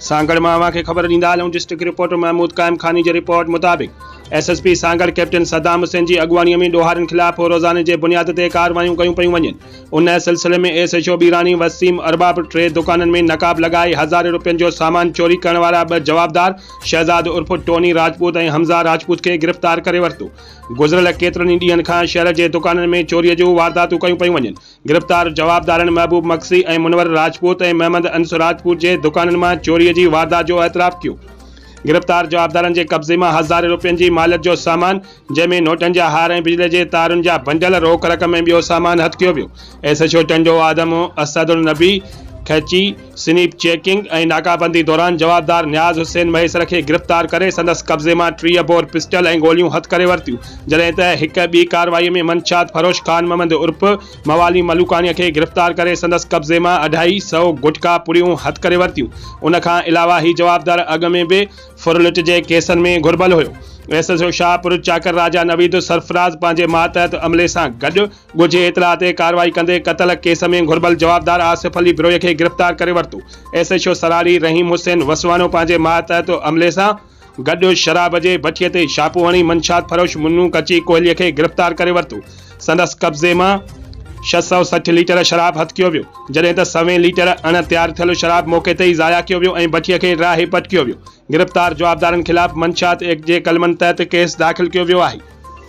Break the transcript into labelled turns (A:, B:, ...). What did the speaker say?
A: सांगड़ मां खे ख़बर ॾींदा हलूं। डिस्ट्रिक्ट रिपोर्टर महमूद काइम खानी जी रिपोर्ट मुताबिक़ SSP सांगड़ कैप्टन सद्दाम हुसैन जी अॻुवाणीअ में ॾोहारनि ख़िलाफ़ रोज़ाने जे बुनियाद ते कार्रवायूं कयूं पियूं वञनि। उन सिलसिले में SHO बीरानी वसीम अरबाब 3 दुकाननि में नकाब लॻाए हज़ारे रुपयनि जो सामान चोरी करण वारा 2 जवाबदार शहज़ाद उर्फ टोनी राजपूत ऐं हमज़ा राजपूत खे गिरफ़्तार करे वरितो। गुज़िरियल केतिरनि ई ॾींहनि खां शहर जे दुकाननि में चोरीअ जूं वारदातूं कयूं पियूं वञनि। गिरफ़्तार जवाबदारनि महबूब मक्सी ऐं मुनवर राजपूत ऐं महमद अंसुर राजपूत जे दुकाननि मां चोरीअ जी वारदात जो एतराफ़ कयो। गिरफ़्तार जवाबदारनि जे कब्ज़े मां हज़ारे रुपयनि जी मालियत जो सामान, जंहिंमें नोटनि जा हार ऐं बिजली जे तारुनि जा बंडल, रोक रक़म ऐं ॿियो सामान हथ कयो वियो। SHO टंडो आदम असदुल नबी खैची स्नीप चेकिंग ऐं नाकाबंदी दौरान जवाबदार न्याज़ हुसैन महेसर खे गिरफ़्तार करे संदसि कब्ज़े मां 30 बोर पिस्टल ऐं गोलियूं हथ करे वरितियूं। जॾहिं त हिक ॿी कार्रवाईअ में मंशात फरोश ख़ान मोहम्मद उर्फ मवाली मलूकानीअ खे गिरफ़्तार करे संदसि कब्ज़े मां 250 गुटखा पुड़ियूं हथ करे वरितियूं। उन खां अलावा ही जवाबदार अॻु में बि फुरलुट जे केसनि में घुर्बल हुयो। SHO शाहपुर चाकर राजा नवीद सरफराज़ पंहिंजे मातहत अमले सां गॾु ॻुझे इतला ते कार्रवाई कंदे क़तल केस में घुर्बल जवाबदार आसिफ अली बिरोय खे गिरफ़्तार करे वरितो। SHO सरारी रहीम हुसैन वसवानो पंहिंजे मातहत अमले सां गॾु शराब जे भठीअ ते छापो हणी मंशात फरोश मुन्नू कची कोहलीअ खे गिरफ़्तार करे वरितो। संदसि कब्ज़े मां 660 लीटर शराब हथ कयो वियो, जॾहिं त 100 लीटर अण तैयार थियल शराब मौके ते ई ज़ाया कयो वियो ऐं भठीअ खे राहे पट कयो वियो। गिरफ़्तार जवाबदारनि ख़िलाफ़ मंशात एक्ट जे कलमनि तहत केस दाख़िल कयो वियो आहे।